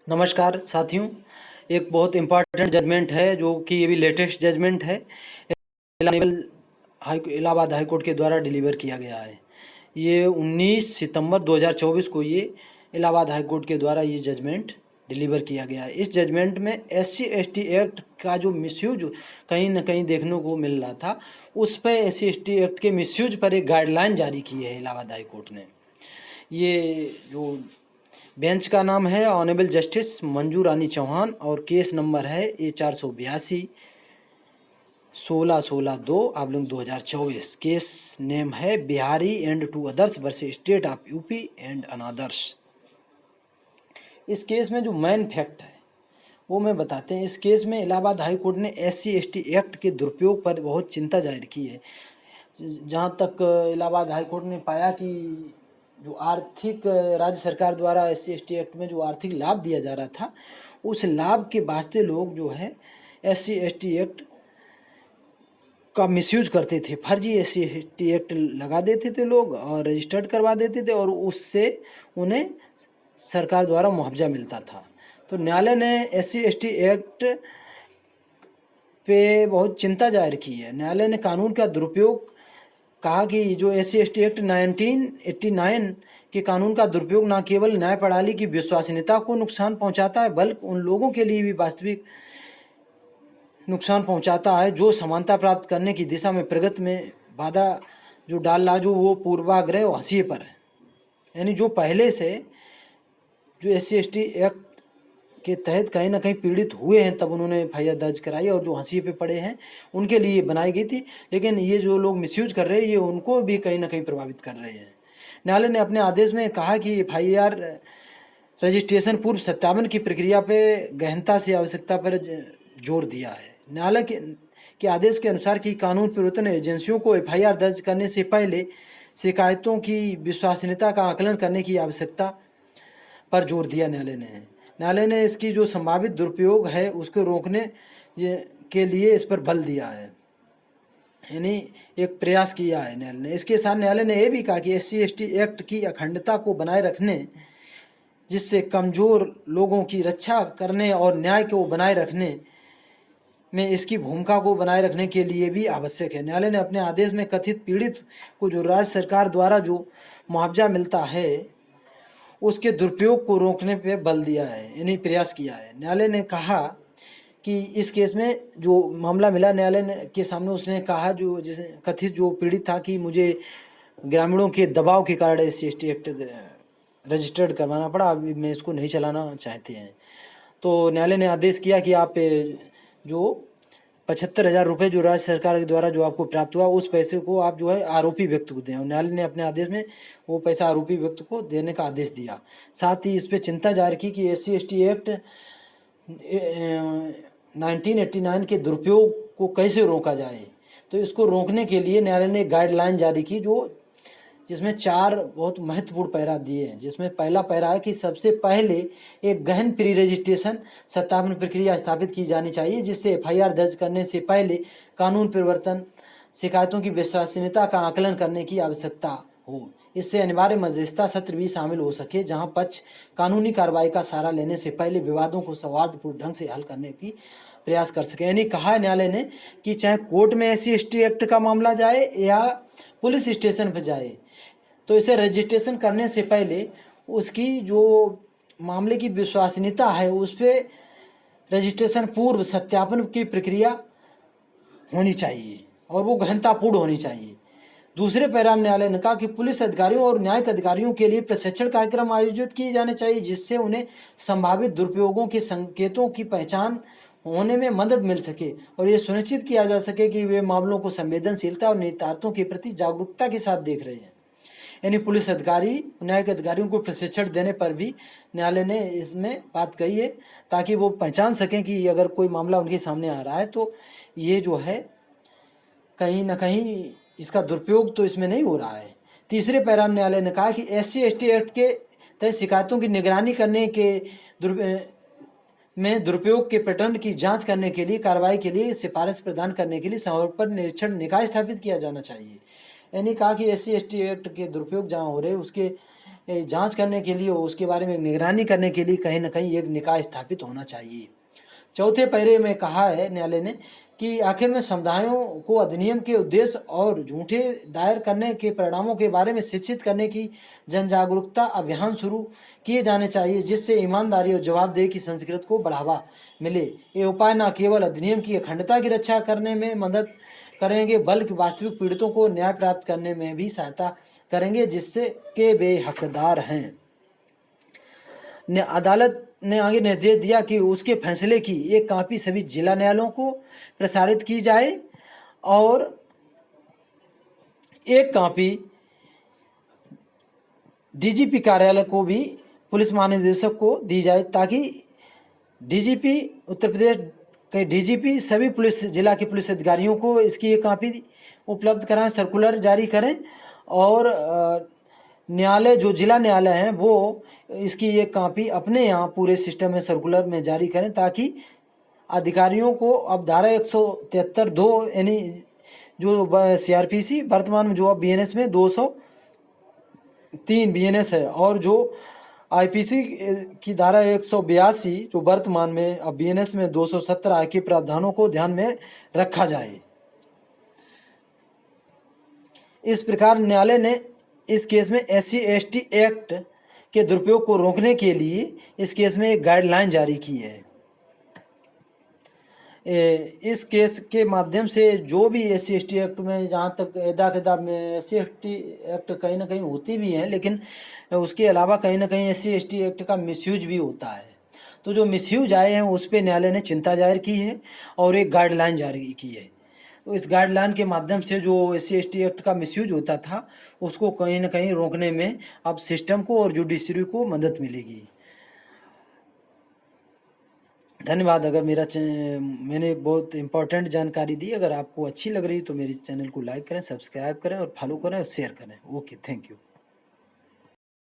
नमस्कार साथियों। एक बहुत इम्पोर्टेंट जजमेंट है जो कि ये भी लेटेस्ट जजमेंट है। इलाहाबाद हाई कोर्ट के द्वारा डिलीवर किया गया है। ये 19 सितंबर 2024 को ये इलाहाबाद हाई कोर्ट के द्वारा ये जजमेंट डिलीवर किया गया है। इस जजमेंट में SC/ST एक्ट का जो मिसयूज कहीं ना कहीं देखने को मिल रहा था, उस पर SC/ST एक्ट के मिसयूज पर एक गाइडलाइन जारी की है इलाहाबाद हाई कोर्ट ने। ये जो बेंच का नाम है ऑनरेबल जस्टिस मंजू रानी चौहान और केस नंबर है ये 482 16/16/2/2024। केस नेम है Bihari and two others versus state of UP and others. इस केस में जो मेन फैक्ट है वो मैं बताते हैं। इस केस में इलाहाबाद हाई कोर्ट ने SC/ST एक्ट के दुरुपयोग पर बहुत चिंता जाहिर की है। जहाँ तक इलाहाबाद हाई कोर्ट ने पाया कि जो आर्थिक राज्य सरकार द्वारा SC/ST एक्ट में जो आर्थिक लाभ दिया जा रहा था, उस लाभ के वास्ते लोग जो है SC/ST एक्ट का मिसयूज करते थे। फर्जी SC/ST एक्ट लगा देते थे लोग और रजिस्टर्ड करवा देते थे और उससे उन्हें सरकार द्वारा मुआवजा मिलता था। तो न्यायालय ने SC/ST एक्ट पे बहुत चिंता जाहिर की है। न्यायालय ने कानून का दुरुपयोग कहा कि जो SC/ST एक्ट 1989 के कानून का दुरुपयोग न केवल न्याय प्रणाली की विश्वसनीयता को नुकसान पहुंचाता है, बल्कि उन लोगों के लिए भी वास्तविक नुकसान पहुंचाता है जो समानता प्राप्त करने की दिशा में प्रगति में बाधा जो डाल रहा, जो वो पूर्वाग्रह और हंसिए पर है। यानी जो पहले से जो SC/ST एक्ट के तहत कहीं ना कहीं पीड़ित हुए हैं, तब उन्होंने FIR दर्ज कराई और जो हंसी पे पड़े हैं उनके लिए बनाई गई थी। लेकिन ये जो लोग मिसयूज कर रहे हैं, ये उनको भी कहीं ना कहीं प्रभावित कर रहे हैं। न्यायालय ने अपने आदेश में कहा कि FIR रजिस्ट्रेशन पूर्व सत्यापन की प्रक्रिया पे गहनता से आवश्यकता पर जोर दिया है। न्यायालय के आदेश के अनुसार कि कानून प्रवर्तन एजेंसियों को FIR दर्ज करने से पहले शिकायतों की विश्वसनीयता का आकलन करने की आवश्यकता पर जोर दिया। न्यायालय ने इसकी जो संभावित दुरुपयोग है उसको रोकने के लिए इस पर बल दिया है, यानी एक प्रयास किया है न्यायालय ने। इसके साथ न्यायालय ने यह भी कहा कि SC/ST एक्ट की अखंडता को बनाए रखने, जिससे कमज़ोर लोगों की रक्षा करने और न्याय को बनाए रखने में इसकी भूमिका को बनाए रखने के लिए भी आवश्यक है। न्यायालय ने अपने आदेश में कथित पीड़ित को जो राज्य सरकार द्वारा जो मुआवजा मिलता है उसके दुरुपयोग को रोकने पे बल दिया है, यानी प्रयास किया है। न्यायालय ने कहा कि इस केस में जो मामला मिला न्यायालय ने के सामने, उसने कहा जो जिसे कथित जो पीड़ित था कि मुझे ग्रामीणों के दबाव के कारण SC/ST एक्ट रजिस्टर्ड करवाना पड़ा, अभी मैं इसको नहीं चलाना चाहते हैं। तो न्यायालय ने आदेश किया कि आप जो 75,000 रुपये जो राज्य सरकार के द्वारा जो आपको प्राप्त हुआ, उस पैसे को आप जो है आरोपी व्यक्ति को दें। और न्यायालय ने अपने आदेश में वो पैसा आरोपी व्यक्ति को देने का आदेश दिया। साथ ही इस पर चिंता जाहिर की कि SC/ST एक्ट 1989 के दुरुपयोग को कैसे रोका जाए। तो इसको रोकने के लिए न्यायालय ने एक गाइडलाइन जारी की जिसमें 4 बहुत महत्वपूर्ण पैरा दिए हैं। जिसमें पहला पैरा है कि सबसे पहले एक गहन प्री रजिस्ट्रेशन सत्यापन प्रक्रिया स्थापित की जानी चाहिए, जिससे FIR दर्ज करने से पहले कानून परिवर्तन शिकायतों की विश्वसनीयता का आकलन करने की आवश्यकता हो। इससे अनिवार्य मध्यस्थता सत्र भी शामिल हो सके, जहां पक्ष कानूनी कार्रवाई का सहारा लेने से पहले विवादों को सौहार्दपूर्ण ढंग से हल करने की प्रयास कर सके। यानी कहा न्यायालय ने कि चाहे कोर्ट में SC/ST एक्ट का मामला जाए या पुलिस स्टेशन पर जाए, तो इसे रजिस्ट्रेशन करने से पहले उसकी जो मामले की विश्वसनीयता है उस पर रजिस्ट्रेशन पूर्व सत्यापन की प्रक्रिया होनी चाहिए और वो गहनतापूर्ण होनी चाहिए। दूसरे पैराम न्यायालय ने कहा कि पुलिस अधिकारियों और न्यायिक अधिकारियों के लिए प्रशिक्षण कार्यक्रम आयोजित किए जाने चाहिए, जिससे उन्हें संभावित दुरुपयोगों के संकेतों की पहचान होने में मदद मिल सके और ये सुनिश्चित किया जा सके कि वे मामलों को संवेदनशीलता और निहितार्थों के प्रति जागरूकता के साथ देख रहे हैं। यानी पुलिस अधिकारी न्यायिक अधिकारियों को प्रशिक्षण देने पर भी न्यायालय ने इसमें बात कही है, ताकि वो पहचान सकें कि अगर कोई मामला उनके सामने आ रहा है तो ये जो है कहीं ना कहीं इसका दुरुपयोग तो इसमें नहीं हो रहा है। तीसरे पैराम न्यायालय ने कहा कि SC/ST एक्ट के तहत शिकायतों की निगरानी करने के दुरुपयोग के पैटर्न की जांच करने के लिए कार्रवाई के लिए सिफारिश प्रदान करने के लिए समय पर निरीक्षण निकाय स्थापित किया जाना चाहिए। यानी कहा कि SC/ST एक्ट के दुरुपयोग जहाँ हो रहे उसके जांच करने के लिए, उसके बारे में निगरानी करने के लिए कहीं ना कहीं एक निकाय स्थापित होना चाहिए। चौथे पैरे में कहा है न्यायालय ने कि आखिर में समुदायों को अधिनियम के उद्देश्य और झूठे दायर करने के परिणामों के बारे में शिक्षित करने की जन जागरूकता अभियान शुरू किए जाने चाहिए, जिससे ईमानदारी और जवाबदेही की संस्कृति को बढ़ावा मिले। ये उपाय न केवल अधिनियम की अखंडता की रक्षा करने में मदद करेंगे, बल्कि वास्तविक पीड़ितों को न्याय प्राप्त करने में भी सहायता करेंगे, जिससे के वे हकदार हैं। अदालत ने आगे निर्देश दिया कि उसके फैसले की एक कॉपी सभी जिला न्यायालयों को प्रसारित की जाए और एक कॉपी डीजीपी कार्यालय को भी पुलिस महानिदेशक को दी जाए, ताकि डीजीपी उत्तर प्रदेश के डीजीपी सभी पुलिस जिला के पुलिस अधिकारियों को इसकी एक कॉपी उपलब्ध कराएं, सर्कुलर जारी करें और न्यायालय जो जिला न्यायालय हैं वो इसकी एक कॉपी अपने यहाँ पूरे सिस्टम में सर्कुलर में जारी करें, ताकि अधिकारियों को अब धारा 173(2) यानी जो सीआरपीसी वर्तमान में जो अब बीएनएस में 203 बीएनएस है, और जो आईपीसी की धारा 182 जो वर्तमान में अब बीएनएस में 217 के प्रावधानों को ध्यान में रखा जाए। इस प्रकार न्यायालय ने इस केस में SC/ST एक्ट के दुरुपयोग को रोकने के लिए इस केस में एक गाइडलाइन जारी की है। इस केस के माध्यम से जो भी SC/ST एक्ट में, जहाँ तक एदा में SC/ST एक्ट कहीं ना कहीं होती भी हैं, लेकिन उसके अलावा कहीं ना कहीं SC/ST एक्ट का मिसयूज भी होता है। तो जो मिसयूज आए हैं उस पर न्यायालय ने चिंता जाहिर की है और एक गाइडलाइन जारी की है। तो इस गाइडलाइन के माध्यम से जो SC/ST एक्ट का मिसयूज होता था उसको कहीं ना कहीं रोकने में अब सिस्टम को और जुडिशरी को मदद मिलेगी। धन्यवाद। अगर मैंने एक बहुत इंपॉर्टेंट जानकारी दी, अगर आपको अच्छी लग रही तो मेरे चैनल को लाइक करें, सब्सक्राइब करें और फॉलो करें और शेयर करें। Okay, thank you.